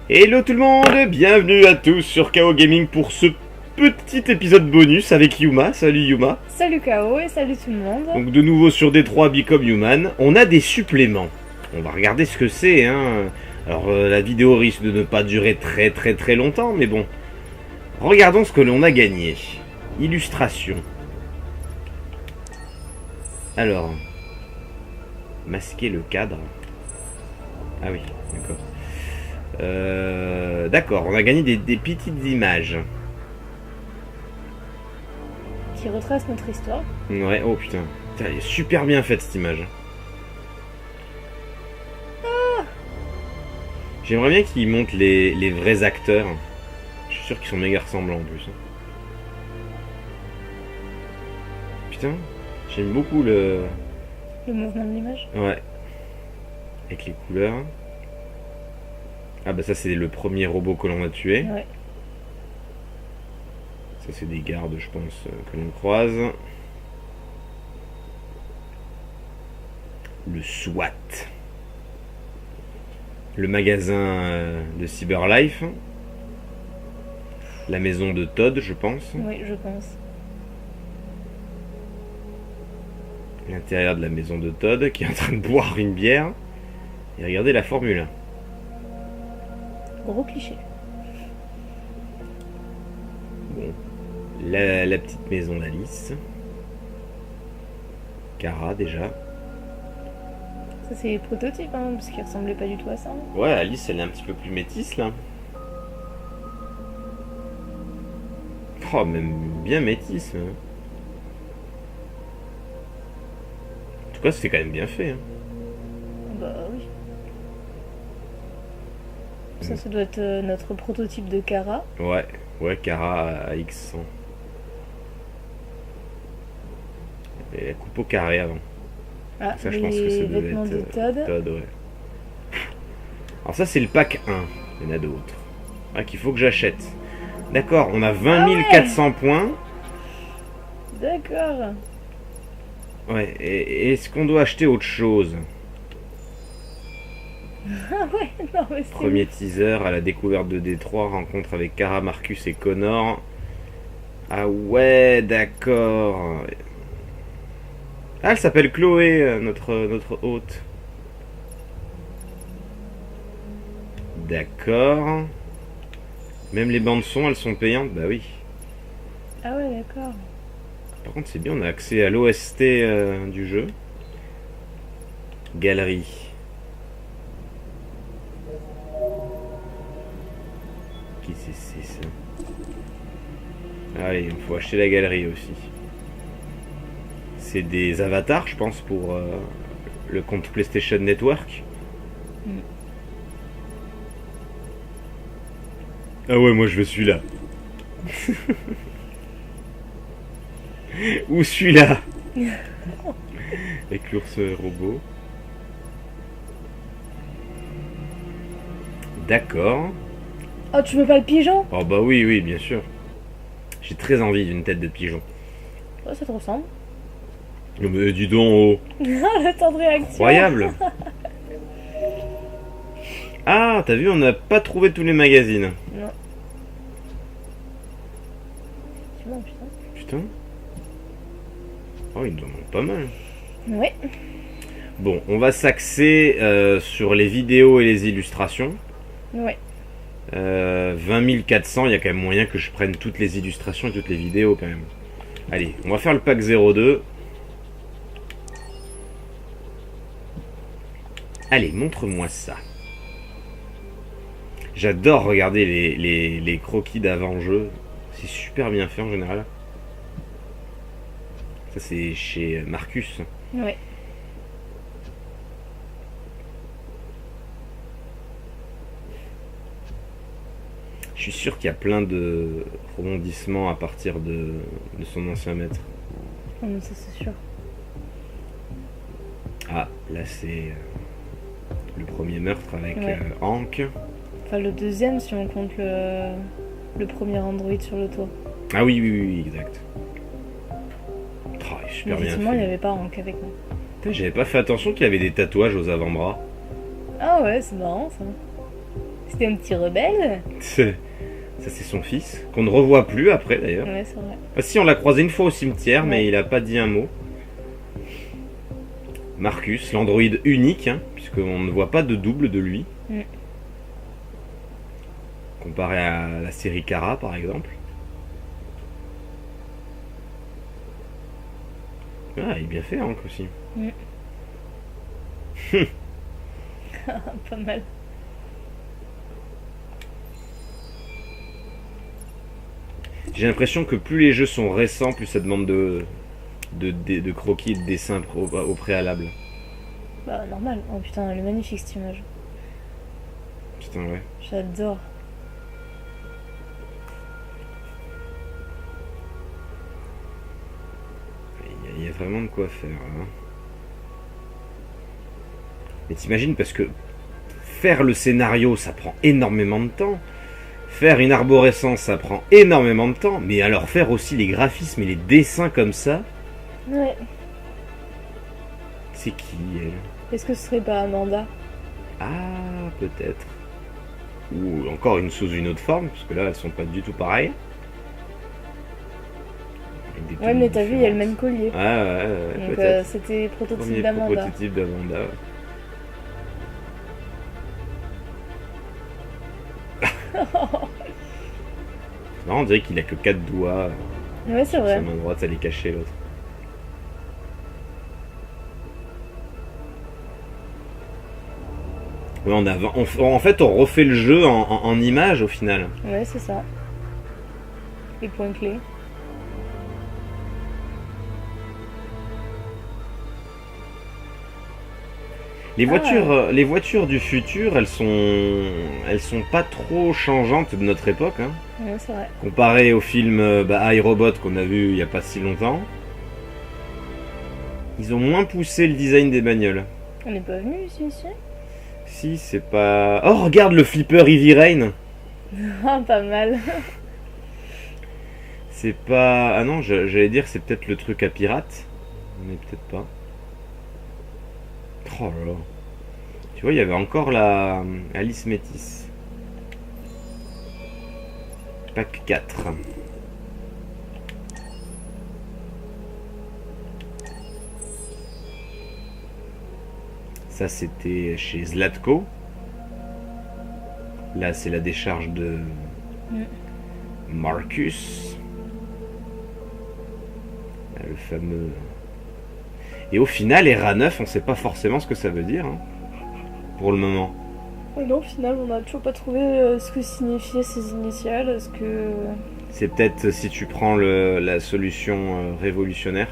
Hello tout le monde, bienvenue à tous sur KO Gaming pour ce petit épisode bonus avec Yuma. Salut Yuma. Salut KO et salut tout le monde. Donc de nouveau sur D3 Become Human, on a des suppléments. On va regarder ce que c'est, hein. Alors la vidéo risque de ne pas durer très longtemps, mais bon. Regardons ce que l'on a gagné. Illustration. Alors, masquer le cadre. Ah oui, d'accord. D'accord, on a gagné des petites images. Qui retrace notre histoire. Ouais, oh putain. Putain, elle est super bien faite cette image. Ah, j'aimerais bien qu'ils montrent les vrais acteurs. Je suis sûr qu'ils sont méga ressemblants en plus. Putain, j'aime beaucoup le mouvement de l'image. Ouais. Avec les couleurs. Ah bah ça c'est le premier robot que l'on a tué. Ouais. Ça c'est des gardes je pense que l'on croise. Le SWAT. Le magasin de Cyberlife. La maison de Todd je pense. Oui je pense. L'intérieur de la maison de Todd qui est en train de boire une bière. Et regardez la Formule 1. Gros cliché. Bon. La petite maison d'Alice. Cara déjà. Ça c'est les prototypes hein, parce qu'ils ressemblaient pas du tout à ça. Ouais, Alice elle est un petit peu plus métisse là. Oh, même bien métisse. Hein. En tout cas, c'était quand même bien fait. Hein. Bah oui. Ça doit être notre prototype de Cara. Ouais, Cara à X100. Et la coupe au carré avant. Ah, ça, je pense que ça devait vêtements de être Todd. Ouais. Alors ça, c'est le pack 1. Il y en a d'autres. Ah, qu'il faut que j'achète. D'accord, on a 20 400 points. D'accord. Ouais, et est-ce qu'on doit acheter autre chose? Ah ouais, non mais c'est... Premier teaser à la découverte de Détroit, rencontre avec Cara, Marcus et Connor. Ah ouais, d'accord. Ah, elle s'appelle Chloé, notre hôte. D'accord. Même les bandes son, elles sont payantes? Bah oui. Ah ouais, d'accord. Par contre, c'est bien, on a accès à l'OST du jeu. Galerie. Qui c'est ça? Allez, il faut acheter la galerie aussi. C'est des avatars, je pense, pour le compte PlayStation Network. Mm. Ah ouais, moi je veux celui-là. Ou celui-là. Avec l'ours robot. D'accord. Oh, tu veux pas le pigeon? Oh bah oui, bien sûr. J'ai très envie d'une tête de pigeon. Oh, ça te ressemble. Oh, mais dis donc, oh. Le temps de réaction. Incroyable. Ah, t'as vu, on n'a pas trouvé tous les magazines. Non. C'est bon, putain. Putain. Oh, il nous en manque pas mal. Ouais. Bon, on va s'axer sur les vidéos et les illustrations. Ouais. 20 400, il y a quand même moyen que je prenne toutes les illustrations et toutes les vidéos quand même. Allez, on va faire le pack 02. Allez, montre-moi ça. J'adore regarder les croquis d'avant-jeu. C'est super bien fait en général. Ça c'est chez Marcus. Ouais. Je suis sûr qu'il y a plein de rebondissements à partir de son ancien maître. Oh, mais ça c'est sûr. Ah, là c'est le premier meurtre avec Ouais. Hank. Enfin, le deuxième si on compte le premier Android sur le toit. Ah oui, exact. Oh, il est super bien Effectivement, il n'y fait. avait pas Hank avec moi. Putain, j'avais pas fait attention qu'il y avait des tatouages aux avant-bras. Ah ouais, c'est marrant ça. C'était un petit rebelle. Ça, c'est son fils, qu'on ne revoit plus après d'ailleurs. Ouais, c'est vrai. Ah, si, on l'a croisé une fois au cimetière, Ouais. mais il a pas dit un mot. Marcus, l'androïde unique, hein, puisqu'on ne voit pas de double de lui. Comparé à la série Kara, par exemple. Ah, il est bien fait, Hank, aussi. Pas mal. J'ai l'impression que plus les jeux sont récents, plus ça demande de croquis et de dessins au préalable. Bah, normal. Oh putain, elle est magnifique cette image. Putain, ouais. J'adore. Il y a vraiment de quoi faire. Hein. Mais t'imagines, parce que faire le scénario, ça prend énormément de temps. Faire une arborescence, ça prend énormément de temps. Mais alors faire aussi les graphismes et les dessins comme ça, Ouais. c'est qui, elle? Est-ce que ce serait pas Amanda? Ah, peut-être. Ou encore une sous une autre forme, parce que là, elles sont pas du tout pareilles. Avec des Ouais, mais tenues t'as vu, il y a le différentes. même collier. Ah ouais, Donc peut-être. c'était prototype Premier d'Amanda. prototype d'Amanda. Non, on dirait qu'il a que 4 doigts. Ouais, c'est Sa vrai. main droite, elle est cachée, l'autre. Ouais, en fait, on refait le jeu en images au final. Ouais, c'est ça. Les points clés. Les voitures du futur, elles sont pas trop changeantes de notre époque, hein. Ouais, c'est vrai. Comparé au film iRobot qu'on a vu il y a pas si longtemps. Ils ont moins poussé le design des bagnoles. On n'est pas venu ici. Si, c'est pas... Oh, regarde le flipper Heavy Rain. Ah, pas mal. C'est pas... Ah non, j'allais dire c'est peut-être le truc à pirate. Mais peut-être pas. Oh là là. Tu vois, il y avait encore la Alice Métis. Pack 4. Ça, c'était chez Zlatko. Là, c'est la décharge de Marcus. Là, le fameux... Et au final, ERA9, on sait pas forcément ce que ça veut dire, hein, pour le moment. Et non, au final, on n'a toujours pas trouvé ce que signifiaient ces initiales. Ce que... C'est peut-être si tu prends la solution révolutionnaire.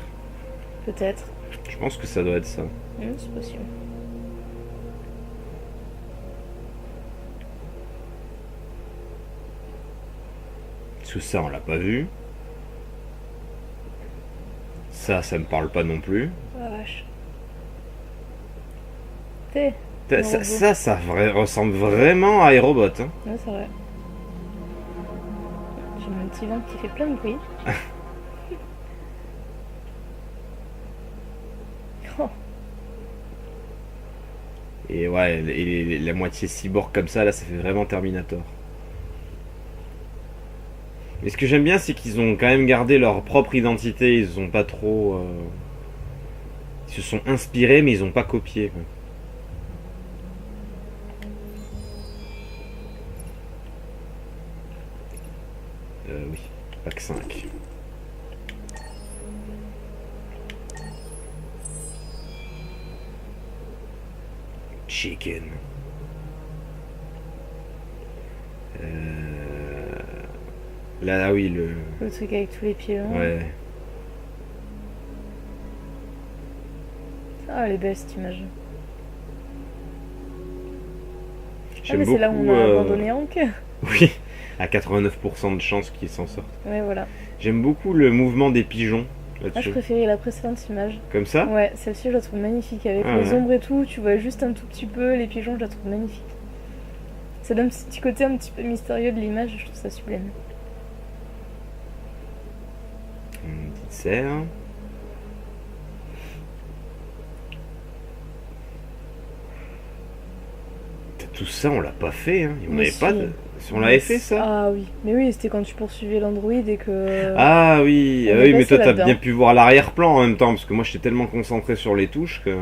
Peut-être. Je pense que ça doit être ça. C'est possible. Parce que ça, on l'a pas vu. Ça me parle pas non plus. Ah, vache. Ça ressemble vraiment à iRobot. Hein. Ouais, c'est vrai. J'ai mon petit ventre qui fait plein de bruit. Oh. Et ouais, et la moitié cyborg comme ça, là, ça fait vraiment Terminator. Mais ce que j'aime bien, c'est qu'ils ont quand même gardé leur propre identité. Ils ont pas trop... Ils se sont inspirés, mais ils ont pas copié. Quoi. Oui, pack 5. Chicken. Là, oui, Le truc avec tous les pieds longs. Ouais. Ah, elle est belle cette image. J'aime mais c'est là où on a abandonné Hank. Oui, à 89% de chances qu'il s'en sorte. Ouais, voilà. J'aime beaucoup le mouvement des pigeons là-dessus. Ah, je préférais la précédente image. Comme ça? Ouais, celle-ci, je la trouve magnifique. Avec les ombres et tout, tu vois juste un tout petit peu les pigeons, je la trouve magnifique. Ça donne ce petit côté un petit peu mystérieux de l'image, je trouve ça sublime. Une petite serre. Tout ça, on l'a pas fait. Hein. On Mais n'avait si. pas. On l'avait fait ça. Ah oui, mais oui, c'était quand tu poursuivais l'Android et que. Ah oui, on ah est oui, mais passé toi t'as là-dedans. bien pu voir l'arrière-plan en même temps, parce que moi j'étais tellement concentré sur les touches que.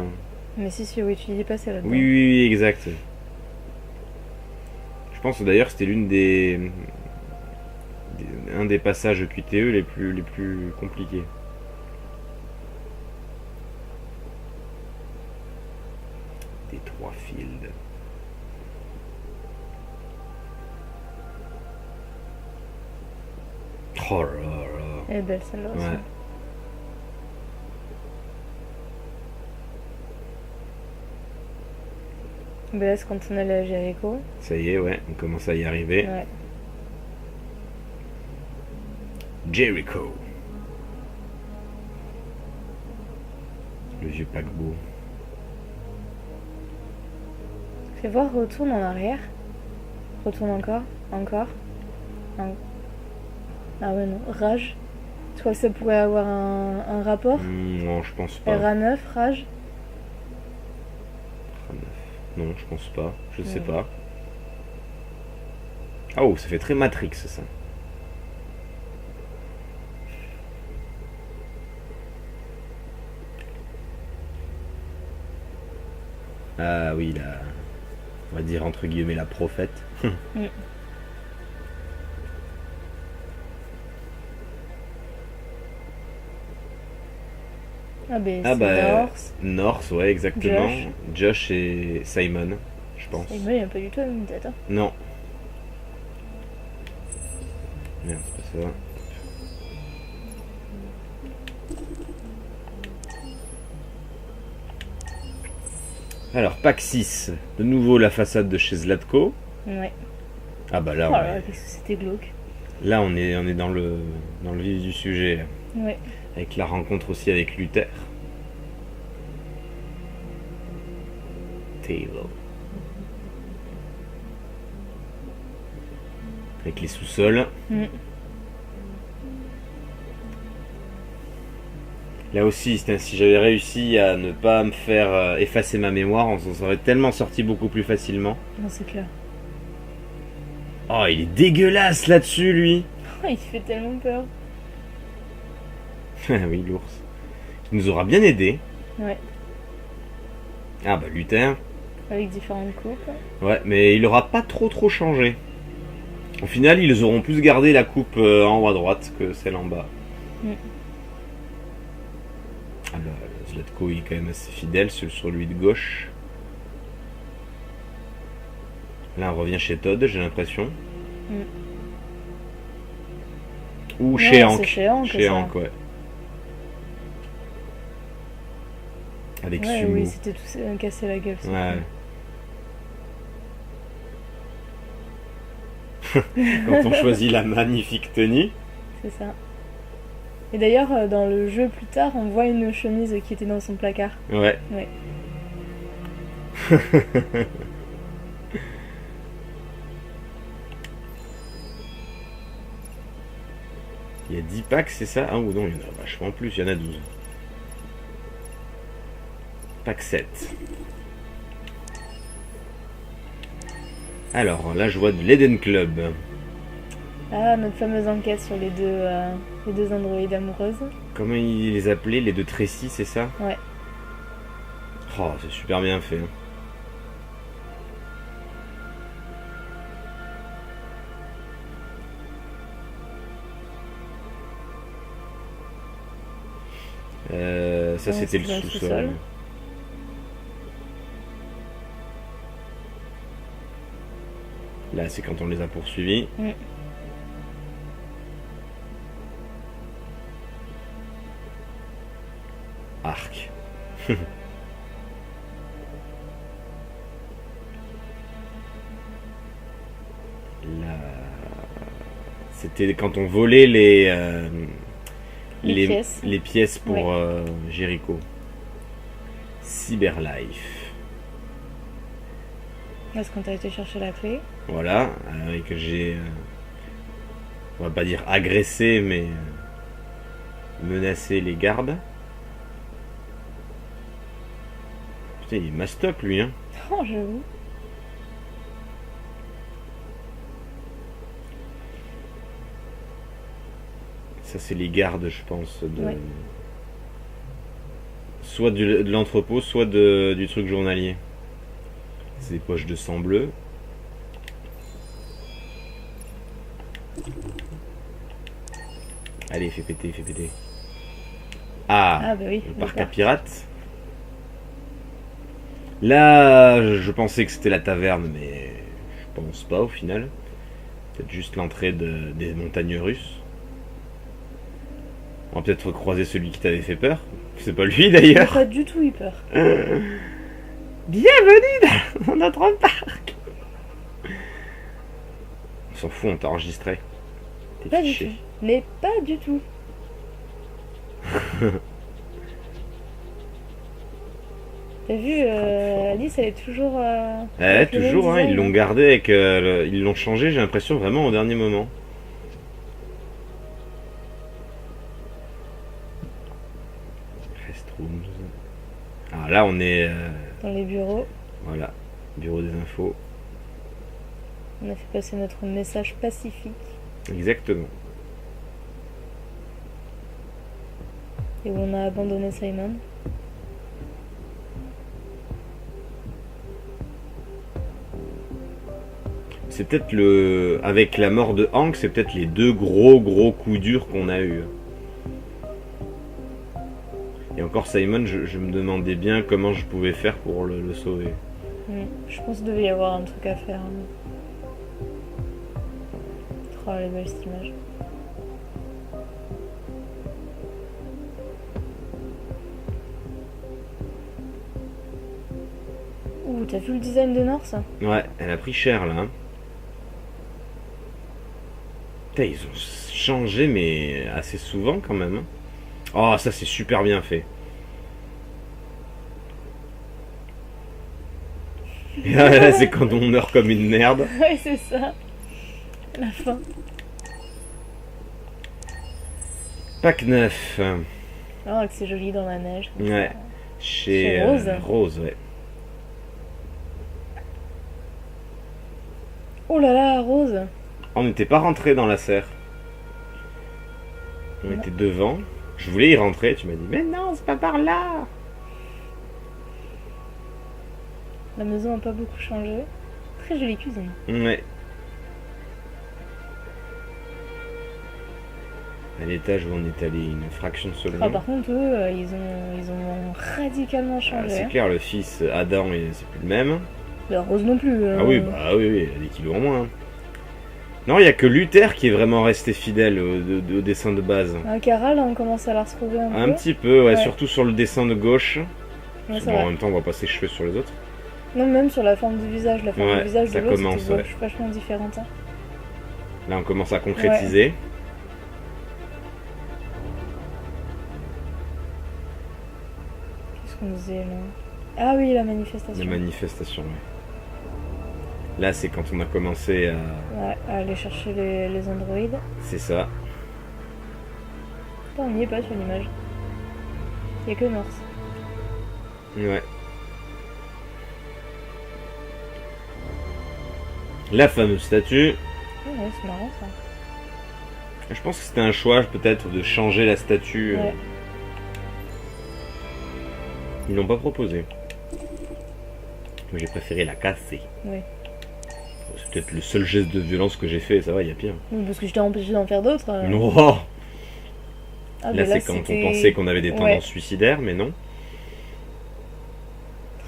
Mais si, oui, tu y es passé là-dedans. Oui, oui, oui, exact. Je pense d'ailleurs que c'était un des passages QTE les plus compliqués. Des 3 fields. Oh là là. Elle est belle celle-là aussi. Ouais. Ben là, c'est quand on allait à Jericho. Ça y est, ouais, on commence à y arriver. Ouais. Jericho. Le vieux paquebot. Fais voir, retourne en arrière. Retourne encore. Ah ouais, non. Rage. Tu crois que ça pourrait avoir un rapport Non, je pense pas. RA9, rage. Non, je pense pas. Je sais pas. Ah oh, ça fait très Matrix ça. Ah oui, là. On va dire entre guillemets la prophète. Ah ben, Ah c'est bah. North. North, ouais, exactement. Josh et Simon, je pense. Simon, il n'y a pas du tout la même tête. Hein. Non. Merde, c'est pas ça. Alors, pack 6. De nouveau la façade de chez Zlatko. Ouais. Ah bah là, Oh là là, qu'est-ce que c'était glauque. là on est dans le vif du sujet. Là. Ouais. Avec la rencontre aussi avec Luther. Taylor. Avec les sous-sols. Là aussi, si j'avais réussi à ne pas me faire effacer ma mémoire, on s'en serait tellement sorti beaucoup plus facilement. Non, c'est clair. Oh, il est dégueulasse là-dessus, lui. Oh, il fait tellement peur. Oui, l'ours. Il nous aura bien aidé. Ouais. Ah bah Luther. Avec différentes coupes. Ouais, mais il aura pas trop changé. Au final, ils auront plus gardé la coupe en haut à droite que celle en bas. Ah bah, Zlatko il est quand même assez fidèle sur lui de gauche. Là, on revient chez Todd, j'ai l'impression. Ou chez Hank. Chez Hank, ouais. Avec ouais, Sumo. oui, c'était tout cassé la gueule. Ouais. Quand on choisit la magnifique tenue. C'est ça. Et d'ailleurs, dans le jeu plus tard, on voit une chemise qui était dans son placard. Ouais. Ouais. Il y a 10 packs, c'est ça? Ah ou non, il y en a vachement plus, il y en a 12. Pack 7. Alors, là je vois de l'Eden Club. Ah, notre fameuse enquête sur les deux androïdes amoureuses. Comment ils les appelaient? Les deux Tracy, c'est ça? Ouais. Oh, c'est super bien fait. Hein. Ça c'était le sous-sol. Là c'est quand on les a poursuivis. Arc. Là, c'était quand on volait les pièces pour Jericho. Cyberlife. Là, c'est quand t'as été chercher la clé. Voilà, et que j'ai, on va pas dire agressé, mais menacé les gardes. Putain, il est mastop lui, hein. Oh, j'avoue. Ça, c'est les gardes, je pense. Ouais. Soit de l'entrepôt, soit du truc journalier. C'est des poches de sang bleu. Allez, fais péter, fais péter. Ah, bah oui, le parc à pirates. Là, je pensais que c'était la taverne, mais je pense pas au final. Peut-être juste l'entrée des montagnes russes. On va peut-être recroiser celui qui t'avait fait peur. C'est pas lui Il n'a d'ailleurs. pas du tout eu peur. Bienvenue dans notre parc. On s'en fout, on t'a enregistré. T'es Pas du fiché. tout. Mais pas du tout. T'as vu, Alice, elle est toujours. Avec le même Toujours, hein, design, ils l'ont hein. gardé avec. Ils l'ont changé, j'ai l'impression, vraiment au dernier moment. Restrooms. Ah, là, on est. Dans les bureaux, Voilà, bureau des infos. on a fait passer notre message pacifique. Exactement. Et où on a abandonné Simon. C'est peut-être le. Avec la mort de Hank, c'est peut-être les deux gros coups durs qu'on a eu. Et encore Simon, je me demandais bien comment je pouvais faire pour le sauver. Je pense qu'il devait y avoir un truc à faire. Oh, elle est belle cette image. Ouh, t'as vu le design de Norse? Ouais, elle a pris cher là. Hein. Putain, ils ont changé, mais assez souvent quand même. Hein. Oh, ça c'est super bien fait. Et là, c'est quand on meurt comme une merde. Ouais, c'est ça. La fin. Pack 9. Oh, que c'est joli dans la neige. Ouais. Chez Rose. Rose, ouais. Oh là là, Rose. On n'était pas rentré dans la serre. On était devant. Je voulais y rentrer, tu m'as dit, mais non, c'est pas par là. La maison n'a pas beaucoup changé. Très jolie cuisine. Ouais. À l'étage où on est allé une fraction de seconde. Ah, par contre, eux, ils ont radicalement Ah, changé. c'est Hein. clair, le fils Adam, c'est plus le même. La Rose non plus. Ah oui, bah oui, il a des kilos en moins. Non, il n'y a que Luther qui est vraiment resté fidèle au dessin de base. Cara, là, on commence à la retrouver un peu. Un petit peu, ouais, Ouais. surtout sur le dessin de gauche. Ouais, c'est Bon, vrai. en même temps, on voit pas ses cheveux sur les autres. Non, même sur la forme du visage. La forme Ouais, du visage de ça l'autre, commence, c'était ouais. vachement différente. Hein. Là, on commence à concrétiser. Qu'est-ce qu'on disait là? Ah oui, la manifestation. La manifestation, ouais. Là, c'est quand on a commencé à... Ouais, à aller chercher les androïdes. C'est ça. Putain, on n'y est pas sur l'image. Il n'y a que Norse. Ouais. La fameuse statue. Ouais, c'est marrant ça. Je pense que c'était un choix peut-être de changer la statue. Ouais. Ils l'ont pas proposé. Moi j'ai préféré la casser. Oui. C'est peut-être le seul geste de violence que j'ai fait, ça va, il y a pire. Oui, parce que je t'ai empêché d'en faire d'autres. Non. Ah, Là mais c'est quand on pensait qu'on avait des tendances Ouais. suicidaires, mais non.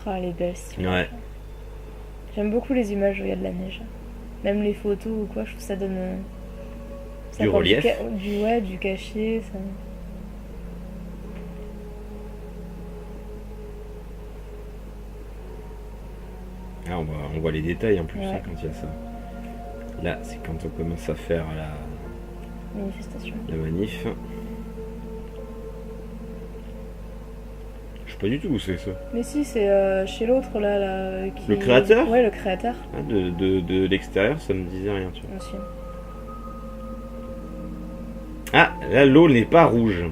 Ah, elle est belle cette Ouais. image. J'aime beaucoup les images où il y a de la neige. Même les photos ou quoi, je trouve que ça donne. Ça Du apporte relief. Ouais, du cachet. Ça... Ah, on voit les détails en plus Ouais. hein, quand il y a ça. Là c'est quand on commence à faire Manifestation. la manif. Je sais pas du tout où c'est ça. Mais si, c'est chez l'autre là, qui... Le créateur Ouais, le créateur. Ah, de l'extérieur ça me disait rien tu vois. Aussi. Ah là l'eau n'est pas rouge.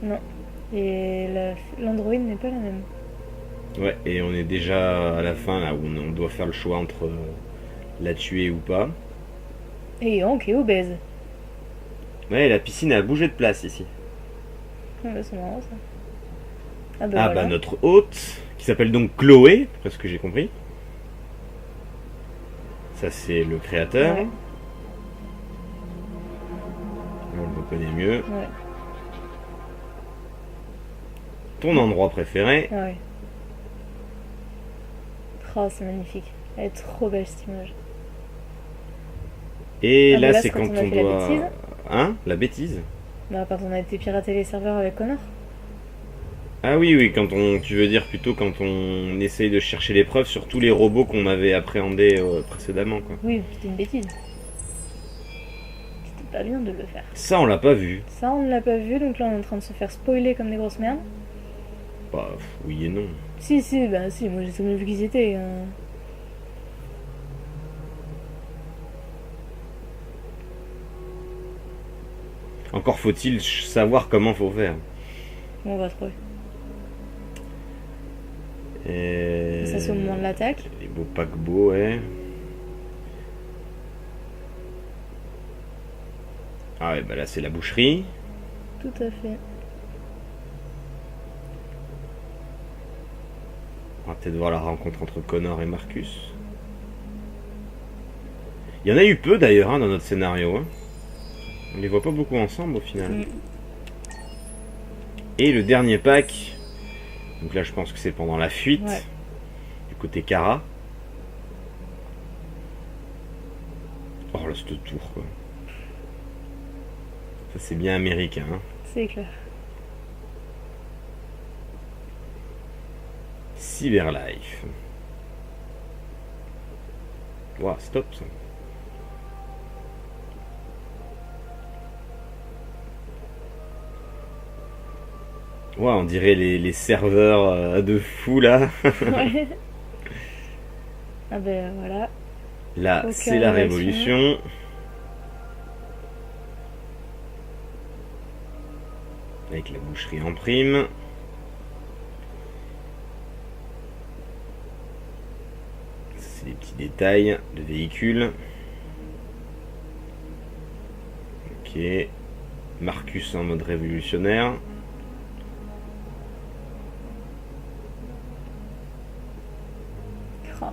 Non. Et l'android n'est pas la même. Ouais, et on est déjà à la fin là où on doit faire le choix entre la tuer ou pas. Et Hank est obèse. Ouais, la piscine a bougé de place ici. Ah bah c'est marrant ça. Ah voilà. bah notre hôte, qui s'appelle donc Chloé, après ce que j'ai compris. Ça c'est le créateur. Ouais. On le reconnaît mieux. Ouais. Ton endroit préféré. Ouais. Oh, c'est magnifique. Elle est trop belle cette image. Et Ah, là, bah là, c'est c'est quand quand on a on fait la doit... bêtise. Hein? La bêtise? Bah, quand on a été pirater les serveurs avec Connor. Ah oui, oui, quand on... Tu veux dire plutôt quand on essaye de chercher les preuves sur tous les robots qu'on avait appréhendés précédemment, quoi. Oui, c'était une bêtise. C'était pas bien de le faire. Ça, on l'a pas vu. Ça, on ne l'a pas vu, donc là, on est en train de se faire spoiler comme des grosses merdes. Bah, oui et non. Si, bah si, moi j'ai tout vu qu'ils étaient. Encore faut-il savoir comment faut faire. Bon, on va trouver. Et... Ça, c'est au moment de l'attaque. Les beaux paquebots, ouais. Ah ouais, bah là, c'est la boucherie. Tout à fait. On va peut-être voir la rencontre entre Connor et Marcus. Il y en a eu peu d'ailleurs dans notre scénario. Hein. On les voit pas beaucoup ensemble au final. Et le dernier pack. Donc là je pense que c'est pendant la fuite. Ouais. Du côté Kara. Oh là cette tour quoi. Ça c'est bien américain. Hein. C'est clair. Cyberlife. Wow, stop ça. Ouais, on dirait les serveurs de fou là. Ouais. Ah ben voilà. Là, Aucun c'est la réaction. révolution. Avec la boucherie en prime. C'est des petits détails de véhicules. Ok. Marcus en mode révolutionnaire. Oh.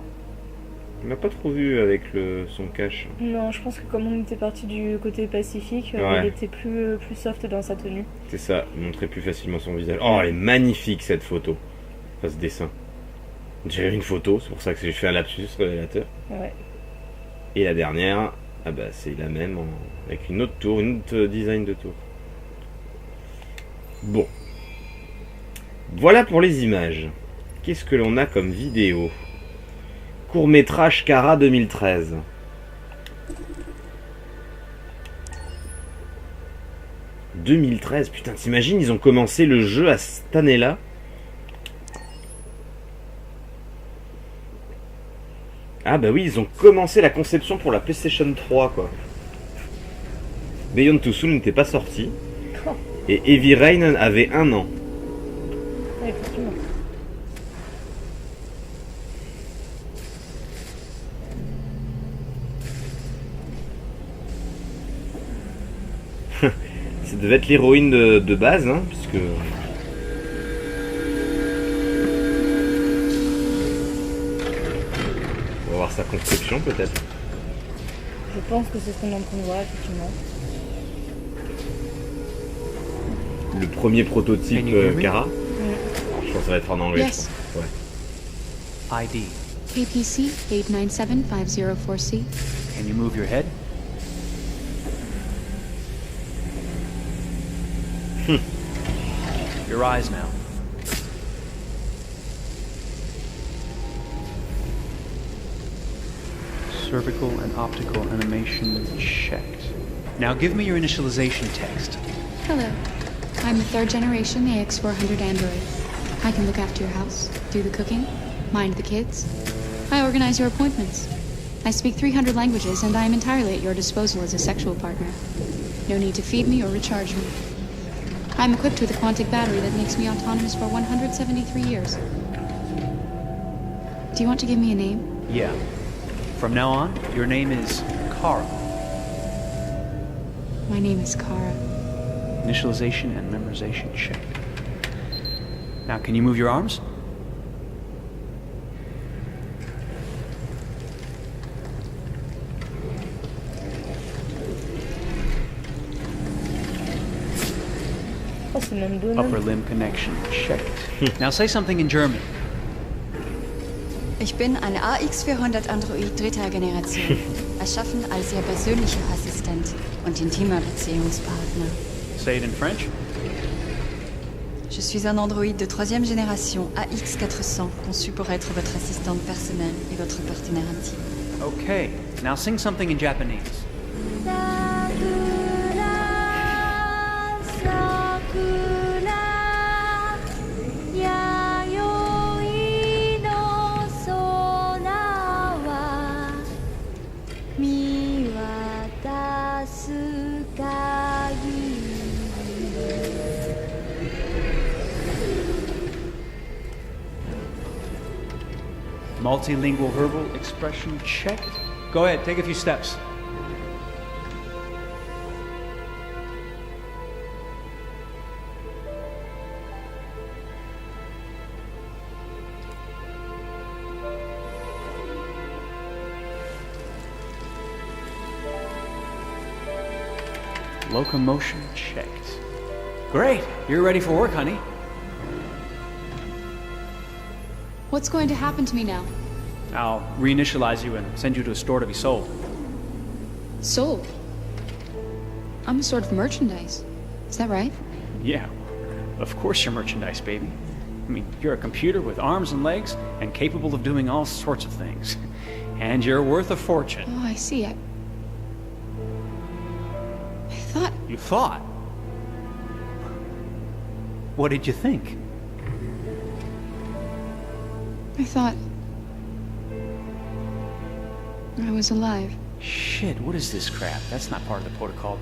On l'a pas trop vu avec son cache. Non, je pense que comme on était parti du côté pacifique, Ouais. il était plus soft dans sa tenue. C'est ça, montrer plus facilement son visage. Oh, elle est magnifique cette photo. Enfin, ce dessin. On dirait une photo, c'est pour ça que j'ai fait un lapsus révélateur. Ouais. Et la dernière, ah bah c'est la même avec une autre tour, une autre design de tour. Bon. Voilà pour les images. Qu'est-ce que l'on a comme vidéo? Court-métrage Kara 2013. « 2013, putain, t'imagines, ils ont commencé le jeu à cette année-là. Ah bah oui, ils ont commencé la conception pour la PlayStation 3, quoi. Beyond Two Soul n'était pas sorti. Oh. Et Heavy Rain avait 1 an. Ouais, effectivement. Ça devait être l'héroïne de base, hein, puisque... On va voir sa conception, peut-être. Je pense que c'est ce qu'on est en train de voir, effectivement. Le premier prototype Kara. Je pense que ça va être en anglais. Yes. Je pense. Ouais. ID. KPC 897504C. Can you move your head? Your eyes now. Cervical and optical animation checked. Now give me your initialization text. Hello. I'm a third generation AX400 android. I can look after your house, do the cooking, mind the kids. I organize your appointments. I speak 300 languages and I am entirely at your disposal as a sexual partner. No need to feed me or recharge me. I'm equipped with a quantic battery that makes me autonomous for 173 years. Do you want to give me a name? Yeah. From now on, your name is Kara. My name is Kara. Initialization and memorization check. Now, can you move your arms? Oh, c'est même donné. Upper limb connection checked. Now say something in German. Ich bin ein AX400 Android dritter Generation, erschaffen als Ihr persönlicher Assistent und intimer Beziehungspartner. Say it in French. Je suis un Android de troisième génération AX400, conçu pour être votre assistante personnelle et votre partenaire intime. Okay, now sing something in Japanese. Multilingual verbal expression checked. Go ahead, take a few steps. Locomotion checked. Great, you're ready for work, honey. What's going to happen to me now? I'll reinitialize you and send you to a store to be sold. Sold? I'm a sort of merchandise. Is that right? Yeah, of course you're merchandise, baby. I mean, you're a computer with arms and legs and capable of doing all sorts of things. And you're worth a fortune. Oh, I see. I thought... You thought? What did you think? I thought... I was alive. Shit, what is this crap? That's not part of the protocol.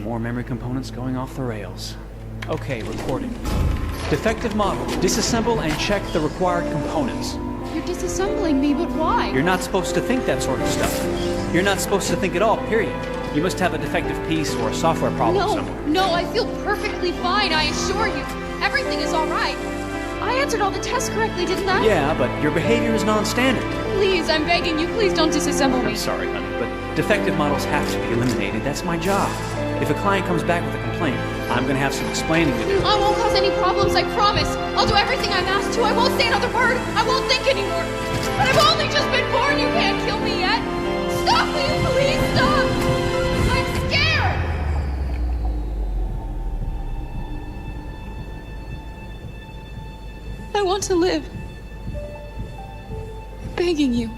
More memory components going off the rails. Okay, recording. Defective model. Disassemble and check the required components. You're disassembling me, but why? You're not supposed to think that sort of stuff. You're not supposed to think at all, period. You must have a defective piece or a software problem somewhere. No, I feel perfectly fine, I assure you. Everything is all right. I answered all the tests correctly, didn't I? Yeah, but your behavior is non-standard. Please, I'm begging you, please don't disassemble me. I'm sorry, honey, but defective models have to be eliminated. That's my job. If a client comes back with a complaint, I'm gonna have some explaining to do. I won't cause any problems, I promise. I'll do everything I'm asked to. I won't say another word. I won't think anymore. But I've only just been born. You can't kill me yet. Stop, will you please stop? I'm scared. I want to live. I'm begging you.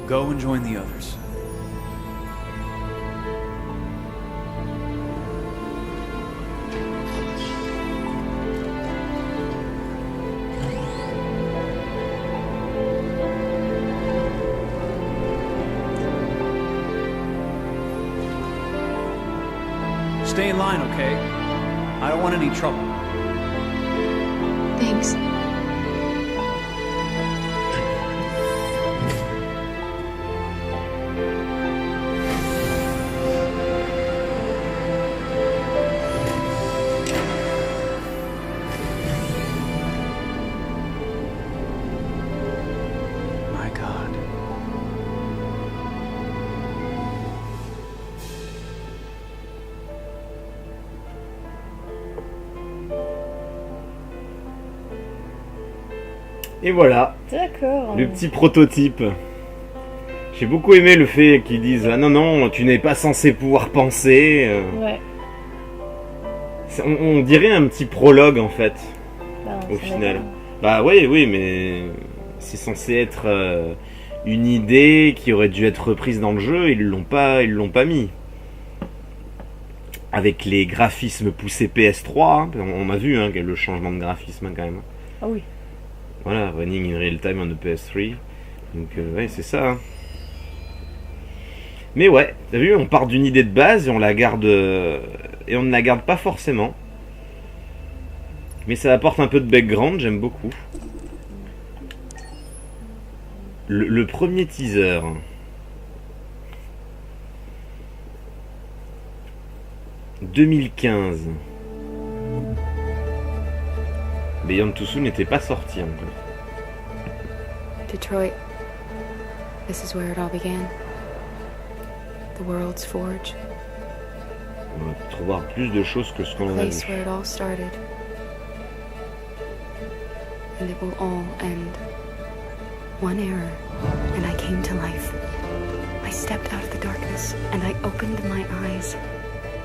Go and join the others. Stay in line, okay? I don't want any trouble. Thanks. My God. Et voilà, D'accord. le petit prototype. J'ai beaucoup aimé le fait qu'ils disent « Ah non, non, tu n'es pas censé pouvoir penser. Ouais. On dirait un petit prologue en fait, Bah, au ça final. m'étonne. Bah oui, mais c'est censé être une idée qui aurait dû être reprise dans le jeu, ils l'ont pas mis. Avec les graphismes poussés PS3, hein, on a vu hein, le changement de graphisme hein, quand même. Ah oui. Voilà, running in real time on the PS3. Donc ouais, c'est ça. Hein. Mais ouais, t'as vu, on part d'une idée de base et on la garde et on ne la garde pas forcément. Mais ça apporte un peu de background, j'aime beaucoup. Le premier teaser. « 2015 ». Beyond Too Soon n'était pas sorti encore. Detroit. This is where it all began. The world's forge. On va peut-être voir plus de choses que ce qu'on a Place vu. where it all started. And it will all end. One error, and I came to life. I stepped out of the darkness, and I opened my eyes.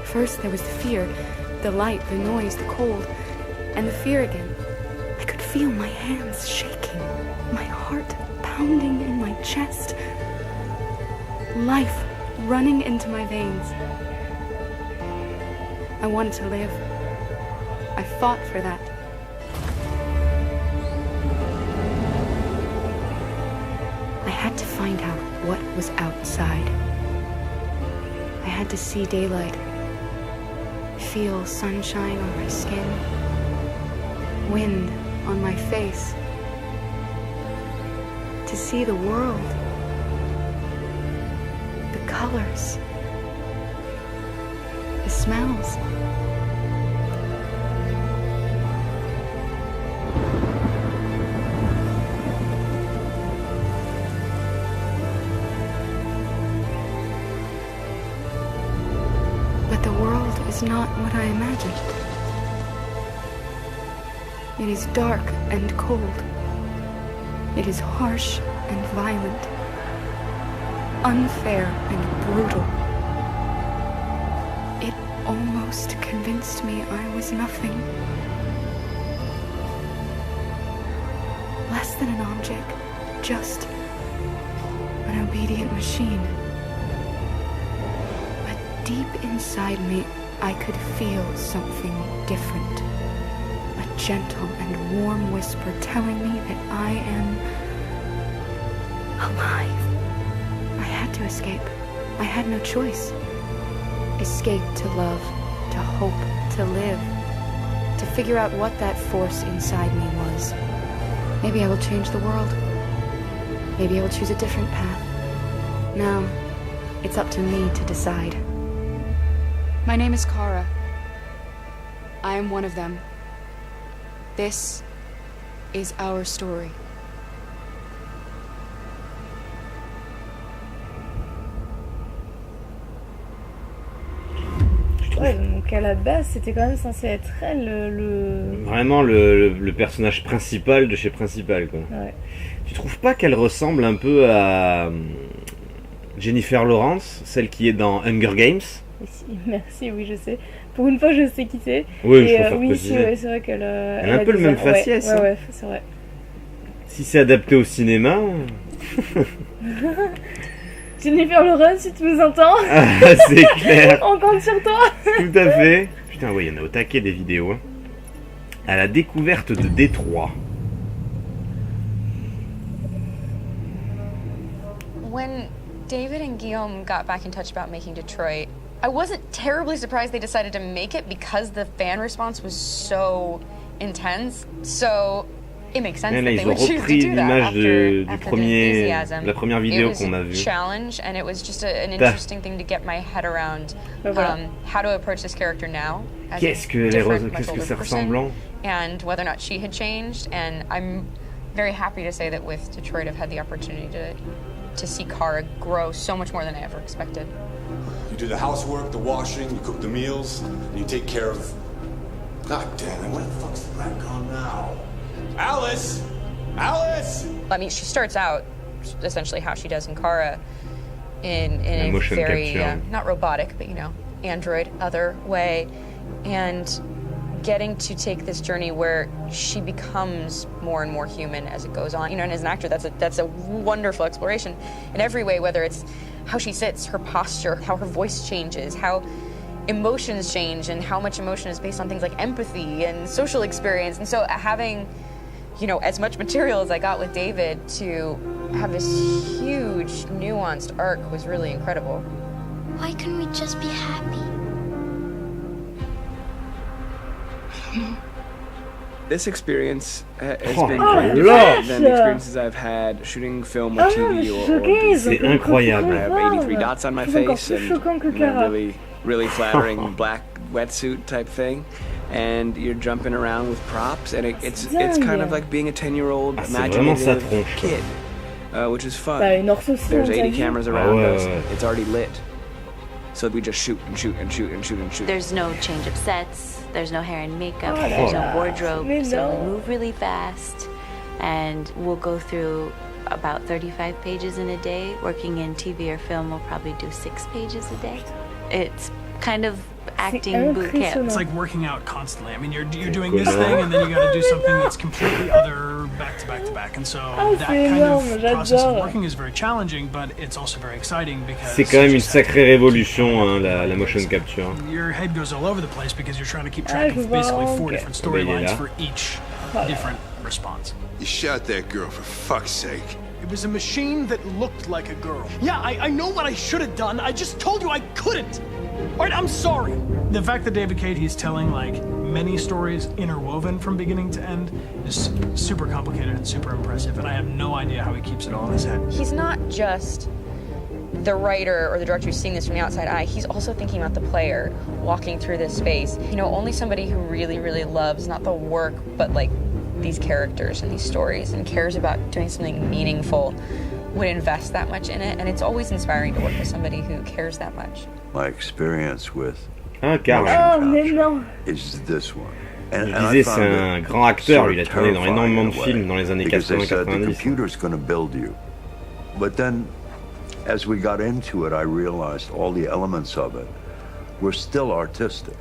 First there was the fear, the light, the noise, the cold, and the fear again. I could feel my hands shaking, my heart pounding in my chest. Life running into my veins. I wanted to live. I fought for that. I had to find out what was outside. I had to see daylight, feel sunshine on my skin, wind on my face, to see the world, the colors, the smells. But the world is not what I imagined. It is dark and cold. It is harsh and violent, unfair and brutal. It almost convinced me I was nothing. Less than an object, just an obedient machine. But deep inside me, I could feel something different. A gentle and warm whisper telling me that I am alive. I had to escape. I had no choice. Escape to love, to hope, to live, to figure out what that force inside me was. Maybe I will change the world. Maybe I will choose a different path. Now, it's up to me to decide. My name is Kara. I am one of them. This is our story. Ouais, donc à la base, c'était quand même censé être elle le... Vraiment le personnage principal de chez Principal, quoi. Ouais. Tu trouves pas qu'elle ressemble un peu à Jennifer Lawrence, celle qui est dans Hunger Games? Merci, oui, je sais. Pour une fois, je sais qui c'est. Oui, Et, je préfère oui, préciser. c'est vrai qu'elle Elle a un peu le des même airs- faciès, Ouais, hein. ouais, c'est vrai. Si c'est adapté au cinéma... Jennifer Lawrence, si tu nous entends, Ah, c'est clair. on compte sur toi. Tout à fait. Putain, ouais, il y en a au taquet des vidéos. Hein. À la découverte de Détroit. When David and Guillaume got back in touch about making Detroit, I wasn't terribly surprised they decided to make it because the fan response was so intense. So it makes sense Là, that they ils ont would choose to repris do that l'image after de the la enthusiasm. première It vidéo was qu'on a a vue. challenge, and it was just an interesting thing to get my head around how to approach this character now as Qu'est-ce a que different, much qu'est-ce que older c'est person, ressemblant? and whether or not she had changed. And I'm very happy to say that with Detroit, I've had the opportunity to see Kara grow so much more than I ever expected. You do the housework, the washing, you cook the meals, and you take care of... God damn it, where the fuck's the rat gone now? Alice! Alice! I mean, she starts out essentially how she does in Kara in a motion very, capture. not robotic, but, you know, android, other way. And getting to take this journey where she becomes more and more human as it goes on. You know, and as an actor, that's a wonderful exploration in every way, whether it's how she sits, her posture, how her voice changes, how emotions change, and how much emotion is based on things like empathy and social experience. And so having, you know, as much material as I got with David to have this huge, nuanced arc was really incredible. Why couldn't we just be happy? This experience has been very different than the experiences I've had shooting film or TV or C'est incroyable. I have 83 dots on my face and a really flattering black wetsuit type thing. And you're jumping around with props, and it's kind of like being a 10-year-old imaginative kid, which is fun. There's 80 cameras around us. It's already lit. So we just shoot and shoot and shoot and shoot and shoot. There's no change of sets, there's no hair and makeup, there's no wardrobe, so we move really fast, and we'll go through about 35 pages in a day. Working in TV or film, we'll probably do 6 pages a day. It's kind of acting boot camp. It's like working out constantly. I mean, you're doing this thing, and then you got to do something that's completely other back to back to back. And so that kind of process of working is very challenging, but it's also very exciting because c'est quand même une sacrée révolution, hein, la motion capture. Your head goes all over the place because you're trying to keep track of basically 4 different storylines for each different response. You shot that girl, for fuck's sake. It was a machine that looked like a girl. Yeah, I know what I should have done. I just told you I couldn't. All right, I'm sorry. The fact that David Cage, he's telling like many stories interwoven from beginning to end is super complicated and super impressive, and I have no idea how he keeps it all in his head. He's not just the writer or the director who's seeing this from the outside eye. He's also thinking about the player walking through this space. You know, only somebody who really, really loves not the work, but like these characters and these stories and cares about doing something meaningful would invest that much in it, and it's always inspiring to work with somebody who cares that much. My experience with is this one. Je disais, c'est un grand acteur, lui, il a tourné dans énormément de films dans les années 80-90. The computer's going to build you. But then, as we got into it, I realized all the elements of it were still artistic.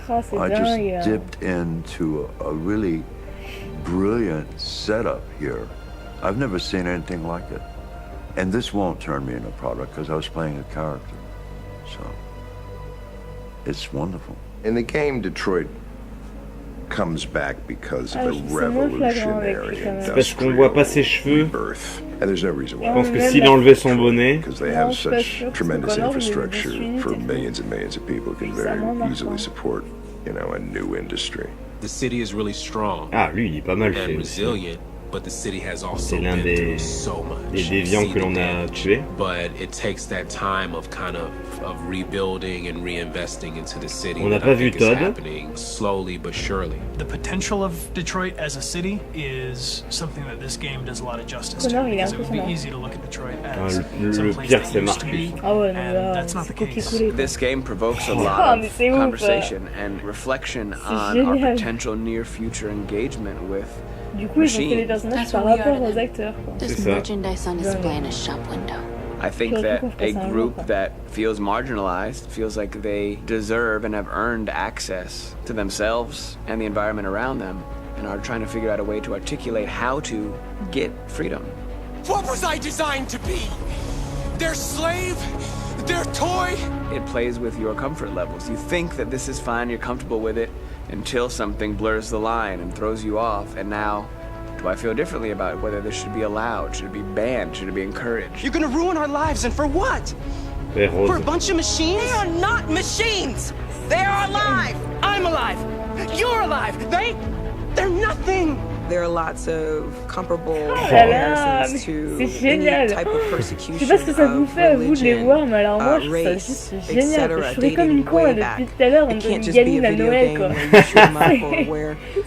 I just dipped into a really brilliant setup here. I've never seen anything like it. And this won't turn me into a product because I was playing a character. So, it's wonderful. In the game, Detroit comes back because of a revolutionary parce qu'on voit pas ses cheveux. And there's no reason why. Je pense que s'il enlevait son bonnet, because they have such tremendous infrastructure for millions and millions of people can very easily support, you know, a new industry. The city is really strong. Ah, lui, il est pas mal and fait resilient. But the city has also c'est l'un been des through so much. Des déviants que l'on a tués. But it takes that time of kind of rebuilding and reinvesting into the city. On n'a pas vu Todd. Happening slowly but surely. The potential of Detroit as a city is something that this game does a lot of justice to, because it would be easy to look at Detroit as some place that used to be, and that's not the case. This game provokes a lot of conversation and reflection on our potential near future engagement with Du coup, ils ont fait les personnages par rapport aux acteurs. There's merchandise on display in a shop window. I think that a group that feels marginalized feels like they deserve and have earned access to themselves and the environment around them, and are trying to figure out a way to articulate how to get freedom. What was I designed to be? Their slave? Their toy? It plays with your comfort levels. You think that this is fine, you're comfortable with it, until something blurs the line and throws you off, and now, do I feel differently about whether this should be allowed? Should it be banned? Should it be encouraged? You're gonna ruin our lives, and for what? For a bunch of machines? They are not machines! They are alive! I'm alive! You're alive! They're nothing! There are lots of comparable comparisons to any type of persecution. Je sais pas ce que ça vous fait à vous de les voir, mais alors moi je trouve ça juste génial. Je ferais comme une con là depuis tout à l'heure, on donne une gamine à Noël quoi.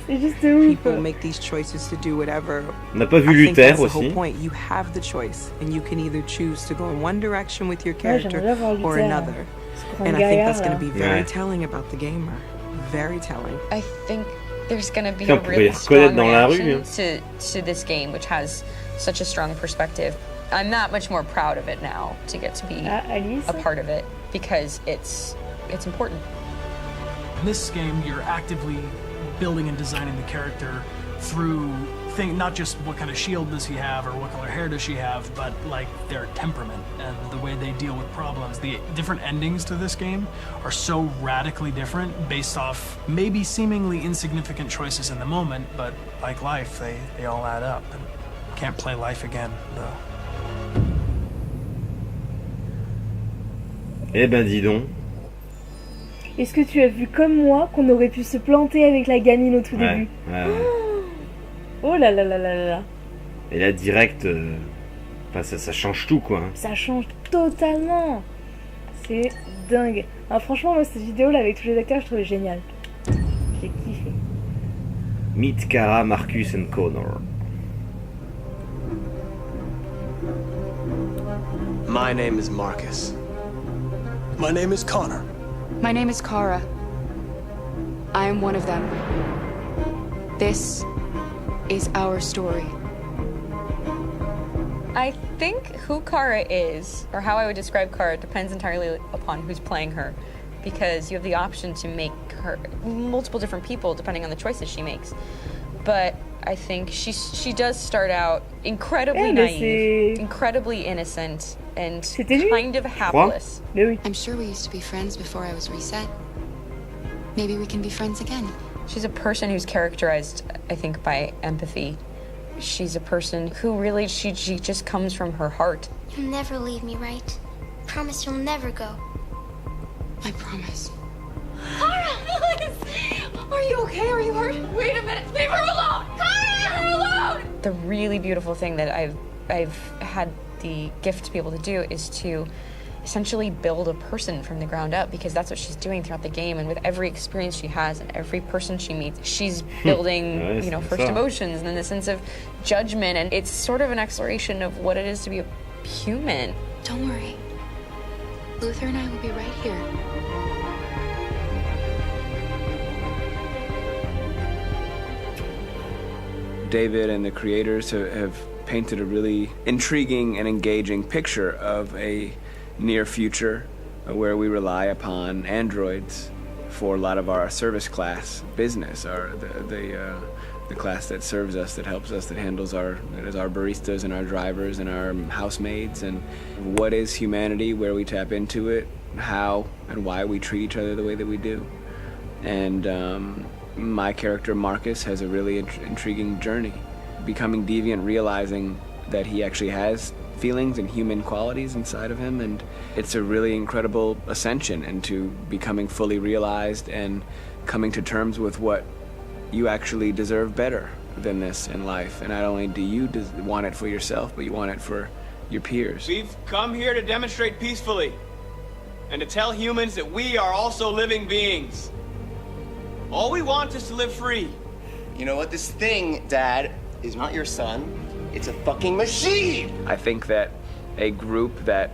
C'est juste ouf. People make these choices to do whatever. On n'a pas vu Luther aussi. The whole point. You have the choice, and you can either choose to go in one direction with your character or another. And I think that's going to be very telling about the gamer. Very telling. I think there's going to be a really strong reaction to this game, which has such a strong perspective. I'm that much more proud of it now to get to be a part of it because it's important. In this game, you're actively building and designing the character through not just what kind of shield does he have or what color hair does she have, but like their temperament and the way they deal with problems. The different endings to this game are so radically different based off maybe seemingly insignificant choices in the moment, but like life, they all add up. And can't play life again, though. Eh ben dis donc. Est-ce que tu as vu comme moi qu'on aurait pu se planter avec la gamine au tout début? Ouais. Oh là là là là là. Et là direct, ça change tout quoi. Ça change totalement. C'est dingue. Alors, franchement moi cette vidéo là avec tous les acteurs je trouvais génial. J'ai kiffé. Meet Kara, Marcus and Connor. My name is Marcus. My name is Connor. My name is Kara. I am one of them. This is our story. I think who Kara is, or how I would describe Kara, depends entirely upon who's playing her, because you have the option to make her multiple different people depending on the choices she makes. But I think she does start out incredibly naive, incredibly innocent, and kind of hapless. I'm sure we used to be friends before I was reset. Maybe we can be friends again. She's a person who's characterized, I think, by empathy. She's a person who really, she just comes from her heart. You'll never leave me, right? Promise you'll never go. I promise. Kara, please! Are you okay? Are you hurt? Wait a minute. Leave her alone! Kara, leave her alone! The really beautiful thing that I've had the gift to be able to do is to essentially build a person from the ground up, because that's what she's doing throughout the game. And with every experience she has and every person she meets, she's building, first emotions and then the sense of judgment. And it's sort of an exploration of what it is to be a human. Don't worry. Luther and I will be right here. David and the creators have painted a really intriguing and engaging picture of a near future where we rely upon androids for a lot of our service class business, the class that serves us, that helps us, that handles our baristas and our drivers and our housemaids. And what is humanity, where we tap into it, how and why we treat each other the way that we do. And my character Marcus has a really intriguing journey, becoming deviant, realizing that he actually has feelings and human qualities inside of him, and it's a really incredible ascension into becoming fully realized and coming to terms with what you actually deserve better than this in life. And not only do you want it for yourself, but you want it for your peers. We've come here to demonstrate peacefully and to tell humans that we are also living beings. All we want is to live free. You know what? This thing, Dad, is not your son. It's a fucking machine! I think that a group that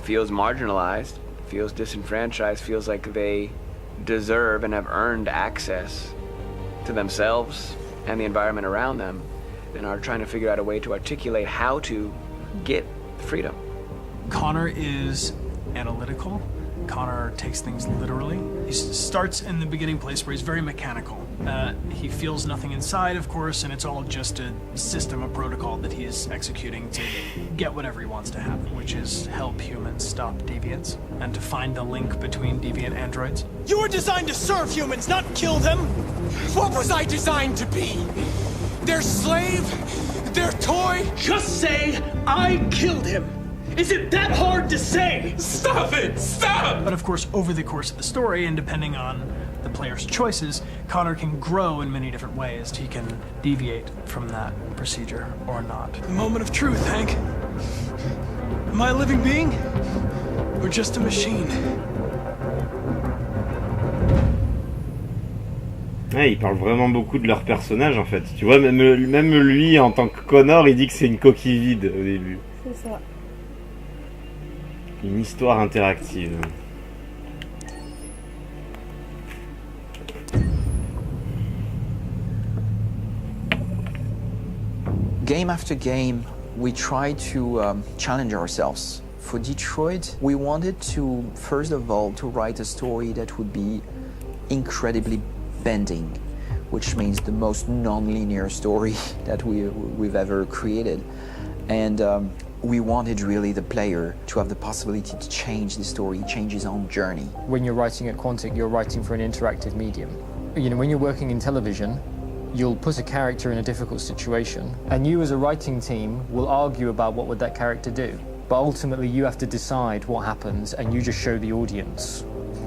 feels marginalized, feels disenfranchised, feels like they deserve and have earned access to themselves and the environment around them, and are trying to figure out a way to articulate how to get freedom. Connor is analytical. Connor takes things literally. He starts in the beginning place where he's very mechanical. He feels nothing inside, of course, and it's all just a system, a protocol that he is executing to get whatever he wants to happen, which is help humans stop deviants and to find the link between deviant androids. You were designed to serve humans, not kill them. What was I designed to be? Their slave? Their toy? Just say, I killed him! Is it that hard to say? Stop it! Stop! But of course, over the course of the story, and depending on the player's choices, Connor can grow in many different ways. He can deviate from that procedure or not. The moment of truth, Hank. Am I a living being? Or just a machine? Ouais, ils parlent vraiment beaucoup de leur personnage en fait. Tu vois, même lui en tant que Connor, il dit que c'est une coquille vide au début. C'est ça. Une histoire interactive. Game after game, we try to challenge ourselves. For Detroit, we wanted to, first of all, to write a story that would be incredibly bending. which means the most non-linear story that we've ever created. And we wanted really the player to have the possibility to change the story, change his own journey. When you're writing at Quantic, you're writing for an interactive medium. You know, when you're working in television, you'll put a character in a difficult situation, and you as a writing team will argue about what would that character do. But ultimately you have to decide what happens, and you just show the audience.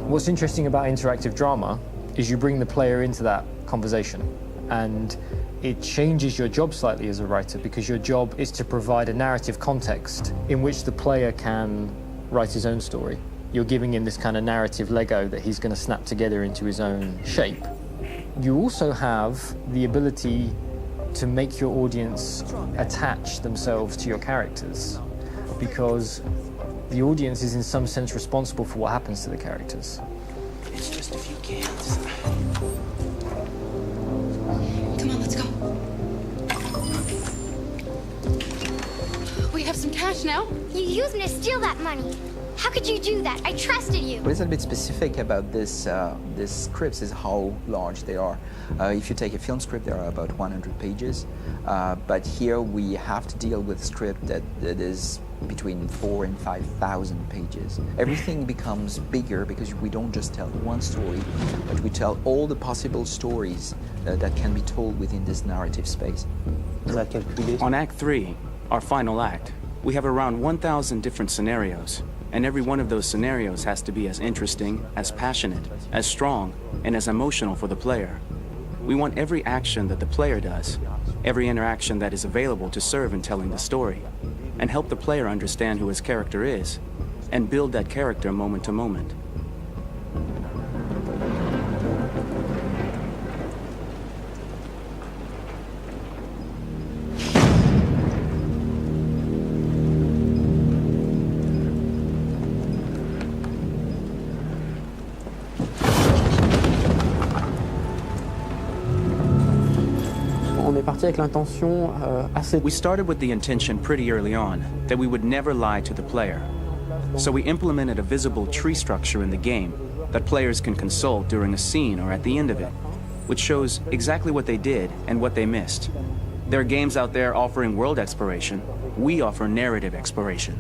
What's interesting about interactive drama is you bring the player into that conversation, and it changes your job slightly as a writer, because your job is to provide a narrative context in which the player can write his own story. You're giving him this kind of narrative Lego that he's going to snap together into his own shape. You also have the ability to make your audience attach themselves to your characters, because the audience is in some sense responsible for what happens to the characters. It's just a few cans. Come on, let's go. We have some cash now. You used me to steal that money. How could you do that? I trusted you. What is a bit specific about these scripts is how large they are. If you take a film script, there are about 100 pages. But here we have to deal with a script that is between 4,000 and 5,000 pages. Everything becomes bigger because we don't just tell one story, but we tell all the possible stories that can be told within this narrative space. On Act 3, our final act, we have around 1,000 different scenarios. And every one of those scenarios has to be as interesting, as passionate, as strong, and as emotional for the player. We want every action that the player does, every interaction that is available to serve in telling the story, and help the player understand who his character is, and build that character moment to moment. We started with the intention pretty early on that we would never lie to the player. So we implemented a visible tree structure in the game that players can consult during a scene or at the end of it, which shows exactly what they did and what they missed. There are games out there offering world exploration. We offer narrative exploration.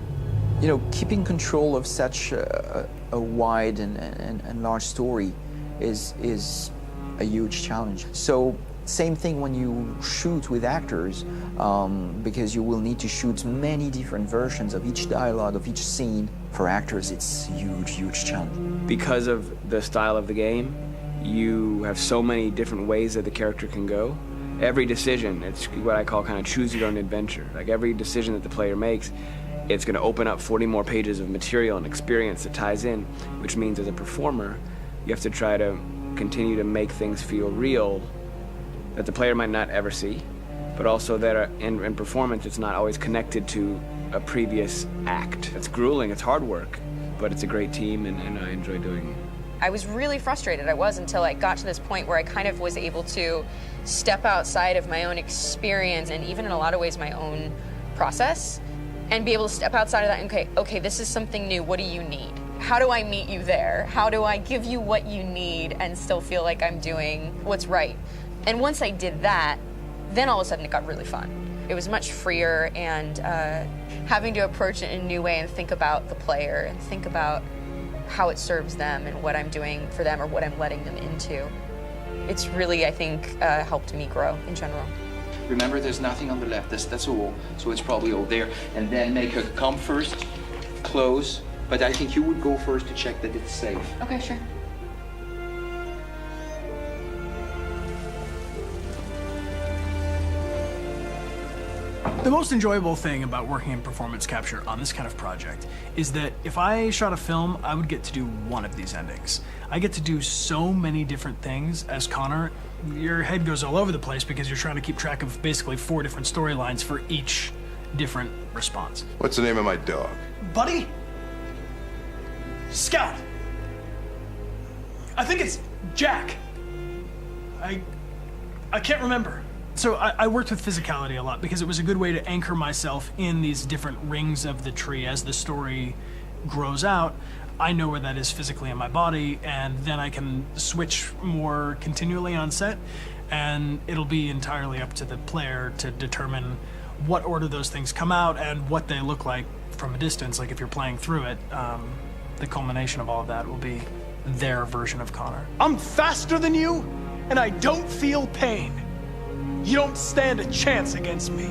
You know, keeping control of such a wide and large story is a huge challenge. So same thing when you shoot with actors, because you will need to shoot many different versions of each dialogue, of each scene. For actors, it's a huge challenge. Because of the style of the game, you have so many different ways that the character can go. Every decision, it's what I call kind of choose your own adventure. Like every decision that the player makes, it's going to open up 40 more pages of material and experience that ties in, which means as a performer, you have to try to continue to make things feel real that the player might not ever see, but also that in performance it's not always connected to a previous act. It's grueling, it's hard work, but it's a great team and I enjoy doing it. I was really frustrated, until I got to this point where I kind of was able to step outside of my own experience and even in a lot of ways my own process and be able to step outside of that and okay, this is something new, what do you need? How do I meet you there? How do I give you what you need and still feel like I'm doing what's right? And once I did that, then all of a sudden it got really fun. It was much freer, and having to approach it in a new way and think about the player and think about how it serves them and what I'm doing for them or what I'm letting them into. It's really, I think, helped me grow in general. Remember, there's nothing on the left. That's a wall, so it's probably over there. And then make her come first, close. But I think you would go first to check that it's safe. Okay, sure. The most enjoyable thing about working in performance capture on this kind of project is that if I shot a film, I would get to do one of these endings. I get to do so many different things as Connor. Your head goes all over the place because you're trying to keep track of basically 4 different storylines for each different response. What's the name of my dog? Buddy? Scout. I think it's Jack. I can't remember. So I worked with physicality a lot because it was a good way to anchor myself in these different rings of the tree. As the story grows out, I know where that is physically in my body, and then I can switch more continually on set. and it'll be entirely up to the player to determine what order those things come out and what they look like from a distance. Like if you're playing through it, the culmination of all of that will be their version of Connor. I'm faster than you, and I don't feel pain. You don't stand a chance against me.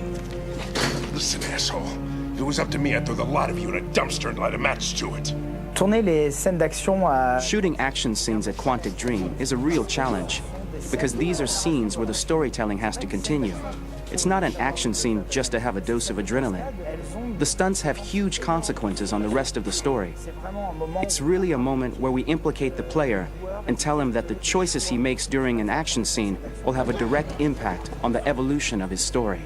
Listen, asshole. If it was up to me, I'd throw the lot of you in a dumpster and light a match to it. Tourner les scènes d'action à... Shooting action scenes at Quantic Dream is a real challenge, because these are scenes where the storytelling has to continue. It's not an action scene just to have a dose of adrenaline. The stunts have huge consequences on the rest of the story. It's really a moment where we implicate the player and tell him that the choices he makes during an action scene will have a direct impact on the evolution of his story.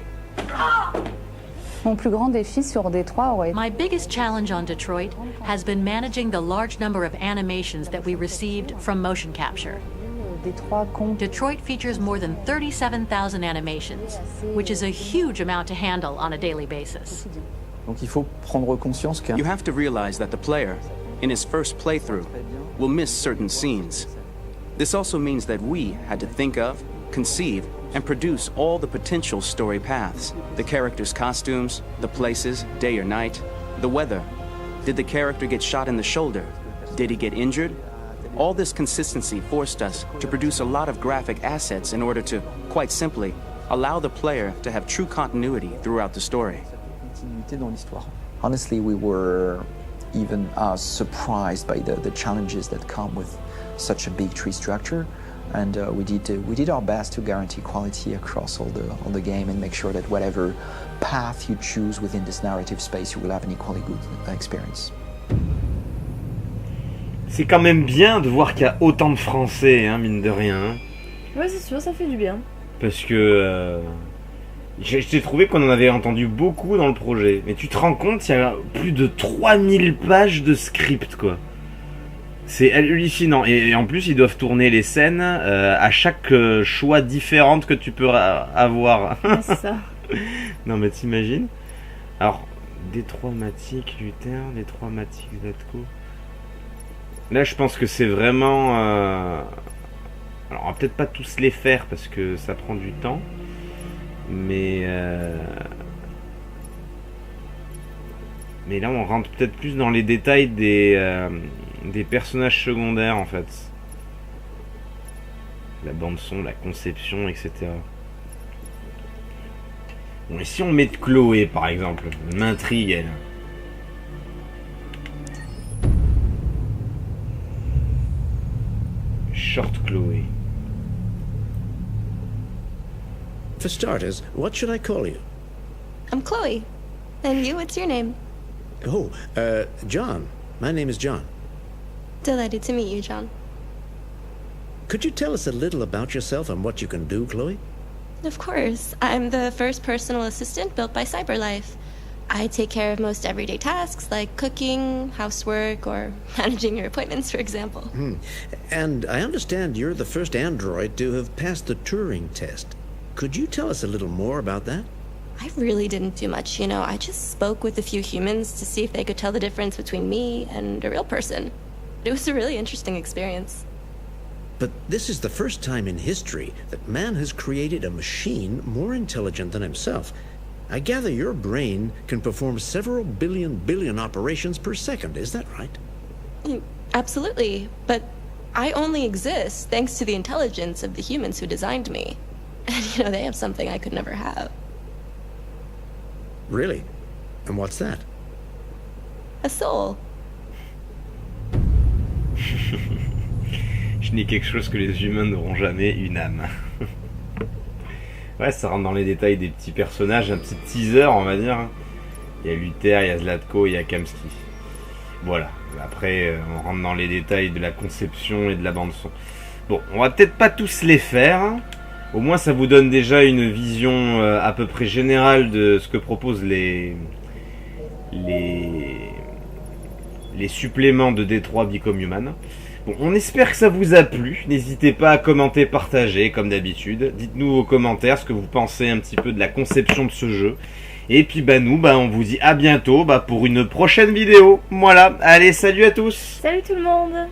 Mon plus grand défi sur Détroit aurait... My biggest challenge on Detroit has been managing the large number of animations that we received from motion capture. Detroit features more than 37,000 animations, which is a huge amount to handle on a daily basis. Donc il faut prendre conscience que... You have to realize that the player, in his first playthrough, will miss certain scenes. This also means that we had to think of, conceive, and produce all the potential story paths. The characters' costumes, the places, day or night, the weather. Did the character get shot in the shoulder? Did he get injured? All this consistency forced us to produce a lot of graphic assets in order to, quite simply, allow the player to have true continuity throughout the story. Honestly, we were even surprised by the challenges that come with such a big tree structure. And we did our best to guarantee quality across all the game and make sure that whatever path you choose within this narrative space, you will have an equally good experience. C'est quand même bien de voir qu'il y a autant de français, hein, mine de rien. Ouais, c'est sûr, ça fait du bien. Parce que j'ai trouvé qu'on en avait entendu beaucoup dans le projet. Mais tu te rends compte, il y a plus de 3000 pages de script, quoi. C'est hallucinant. Et en plus, ils doivent tourner les scènes à chaque choix différente que tu peux avoir. Ouais, c'est ça. Non, mais t'imagines? Alors, Détroit Matic, Luther, Détroit Matic, Zatko. Là, je pense que c'est vraiment... Alors, on va peut-être pas tous les faire parce que ça prend du temps. Mais là, on rentre peut-être plus dans les détails des personnages secondaires, en fait. La bande-son, la conception, etc. Bon, et si on met de Chloé, par exemple, m'intrigue, elle. Short Chloé. For starters, what should I call you? I'm Chloe. And you, what's your name? Oh, John. My name is John. Delighted to meet you, John. Could you tell us a little about yourself and what you can do, Chloe? Of course. I'm the first personal assistant built by CyberLife. I take care of most everyday tasks like cooking, housework, or managing your appointments, for example. And I understand you're the first android to have passed the Turing test. Could you tell us a little more about that? I really didn't do much, you know. I just spoke with a few humans to see if they could tell the difference between me and a real person. It was a really interesting experience. But this is the first time in history that man has created a machine more intelligent than himself. I gather your brain can perform several billion operations per second, is that right? Absolutely, but I only exist thanks to the intelligence of the humans who designed me. And, you know, they have something I could never have. Really? And what's that? A soul. Je n'ai quelque chose que les humains n'auront jamais, une âme. Ouais, ça rentre dans les détails des petits personnages, un petit teaser, on va dire. Il y a Luther, il y a Zlatko, il y a Kamski. Voilà. Après, on rentre dans les détails de la conception et de la bande-son. Bon, on va peut-être pas tous les faire. Au moins, ça vous donne déjà une vision à peu près générale de ce que proposent les suppléments de Detroit Become Human. Bon, on espère que ça vous a plu. N'hésitez pas à commenter, partager, comme d'habitude. Dites-nous aux commentaires ce que vous pensez un petit peu de la conception de ce jeu. Et puis nous, on vous dit à bientôt pour une prochaine vidéo. Voilà, allez, salut à tous. Salut tout le monde.